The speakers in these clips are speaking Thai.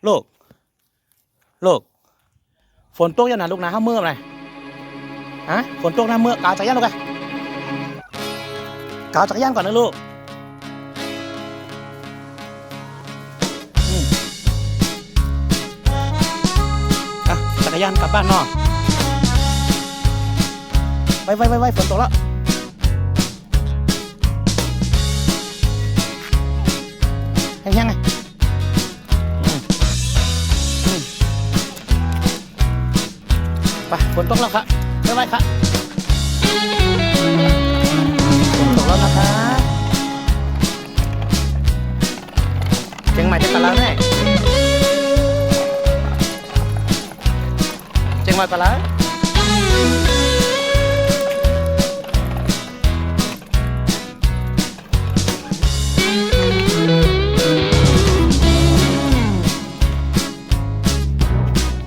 ลูกลูกฝนตกยังนะลูกนะห้าเมื่อไหร่ฮะฝนตกนะเมื่อกาวจักรยานลูกอะกาวจักรยานก่อนนะลูกจักรยานกลับบ้านนอกไว้ฝนตกแล้วให้ยังไงไปฝนตกแล้วครับไว้ครับฝนตกแล้วนะคะเชียงใหม่จะตะลาแน่เชียงใหม่ตะลา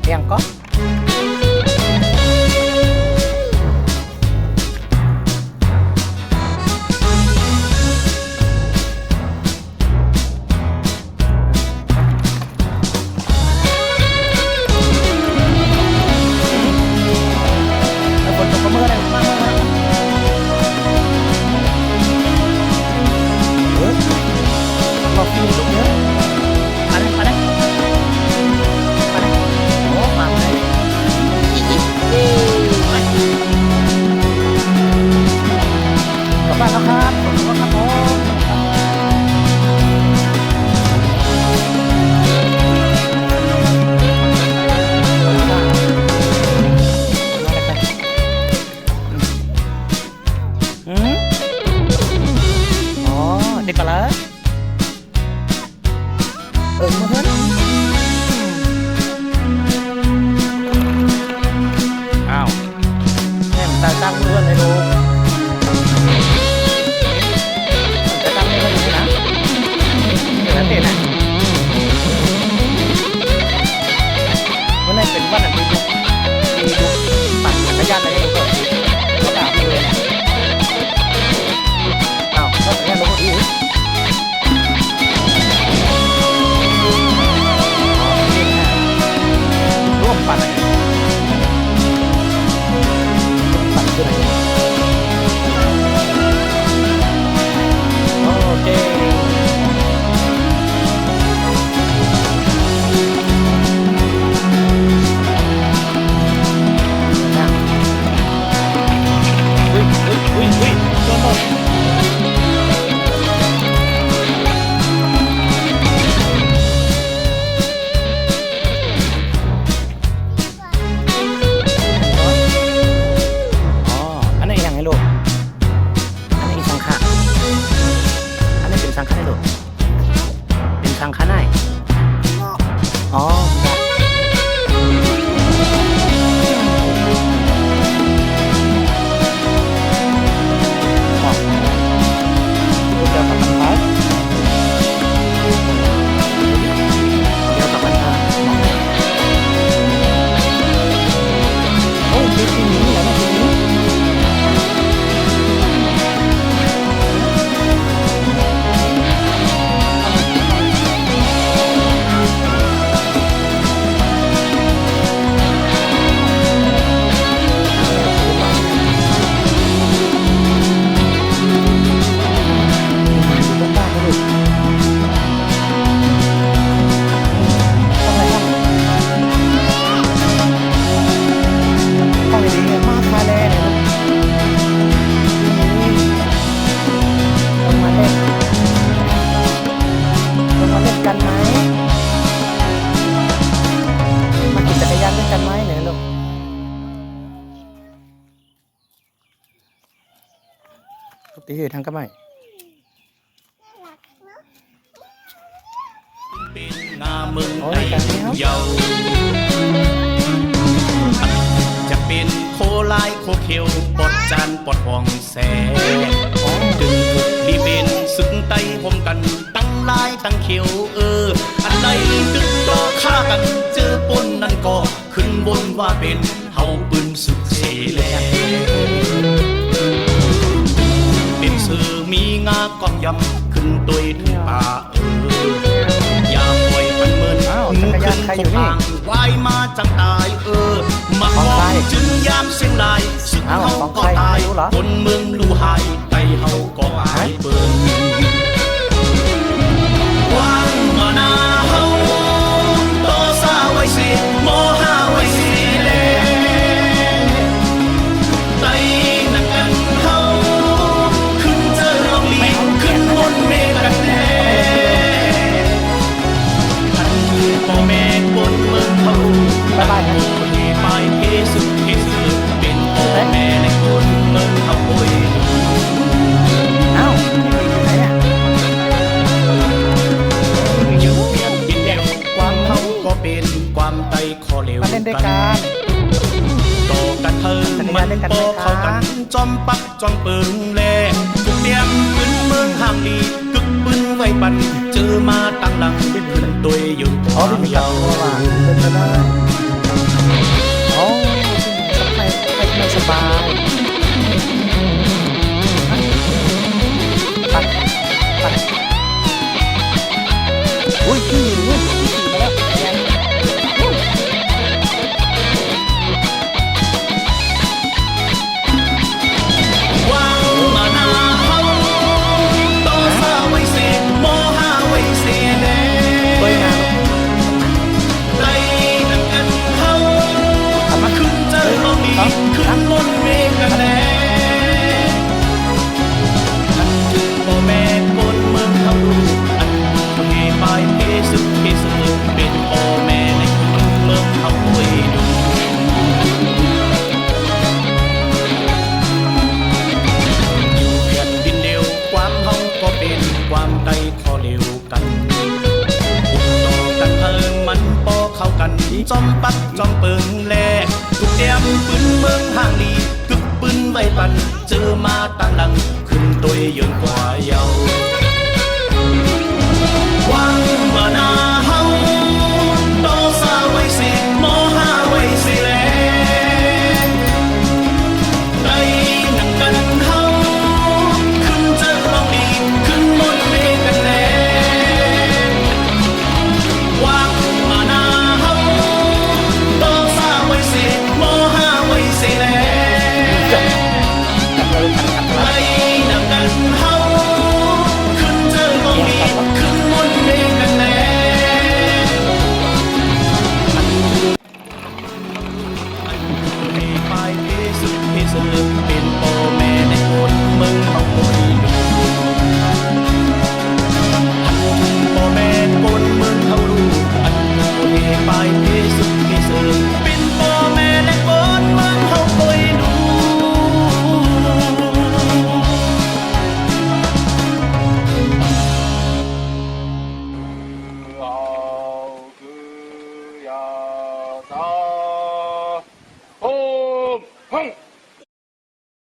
yang kokเด็กกะละมาเถอะอ้าวแม่มันตั้งเพื่อนให้ดูจะตั้งให้เขาอยู่นะเดี๋ยวเด็กนะวันนี้เป็นวันอะไรดูปั่นจักรยานอะไรดูก่อนก็ตามเลยอ้าวก็จักรยานรถอีกร่วมปั่นคืออะไรโอเคอุ้ยโดนทางข้างในอ๋อเดี๋ยวกลับมันท้ายโอ้ยทีนี้แล้วนะทีนี้ตีทางก็ไม่เป็นงาเมืองไทยเยาจะเป็นโคลายโคเขียวปอดจานปอดห่องแสดึงถูกดีเป็นสึกไตผมกันตั้งลายตั้งเขียวอันใดดึกต่อฆ่ากันเจอปนนั่นก็ขึ้นบนว่าเป็นเฮาปืนสุดเสแลเป็นสื่อมีงากองยำขึ้นตุยถึงป่าอย่าปล่อยพันเมินขึ้น ใคร ค อยู่ ง นี่ ทางวายมาจังตายมา ของ มอ ใคร งจึงยามเสียงลายสึก อ้าว เฮา ของ ก็ ใคร ตาย ไม่รู้เหรอ คนเมืองลู่หายไตเฮาก็อายเบิ่งวางมานาเฮาโตซาไว้สิโมหาไว้สิแลไตนักกันเฮาขึ้นเจอลองลีขึ้นบนเมฆกันแน่ท่านพ่อแม่คนเมืองเฮา บ๊ายบายนะ คนที่ไปเฮสุเฮสุเป็นพ่อแม่ในคนเมืองเฮาโอ้ย เอ้าอยู่ไหนเนี่ย อยู่เพียงดินเดียวความเฮาก็เป็นความไตคอเหลว มาเล่นด้วยกัน ต่อกันเธอมันปอเข้ากันจอมปักจอมเปิงแลทุกเดียมขึ้นเมืองห่างดีกึกปืนไว้ปันเจอมาตั้งหลังขึ้นตัวอยู่ค อ๋อ วาม พี่มีกับ ยาว ตัวว่ะเป็นไปได้อ๋อไม่สบายไปไปอุ้ยพี่ขี่มาแล้วแรงอุ้ย วางมานาเฮาต่อซาไว้เสโมหาไว้เสแล เฮ้ยงาน ไล่นังกันเฮา ทำมา ขึ้นเจอลมดีขึ้นบนเมฆกันแลท่านคือพ่อแม่คนเมืองเฮาอันคนเฮไปเฮสุเฮสุเป็นพ่อแม่ในคนเมืองเฮาโอ้ยดูอยู่แผ่นดินเดียวความเฮาก็เป็นความใดขอเร็วกันต่อกันเพิ่งมันปอเข้ากันจอมปักจอมเปิงแลทุกเดียมปืนเมืองห่างลีกึกปืนไว้ปันเจอมาตั้งหลังขึ้นตัวยืนกว่าเยาหวังมานาเฮาโตซาไว้สิโมหาไว้สิแลได้นังกันเฮาขึ้นเจอลองดีขึ้นบนเมฆกันแลหวังมานาเฮาโตซาไว้สิโมหาไว้สิแลไล่นังกันเฮาขึ้นเจอลองดีขึ้นบนเมฆกันแล ให้ไปที่สุดที่สุดเป็นพ่อแม่ในคนเมืองเขาโอยดูพ่อแม่คนเมืองเขารู้อันให้ไปที่สุดที่สุดเป็นพ่อแม่ในคนเมืองเขาโอยดู 그 야사 홈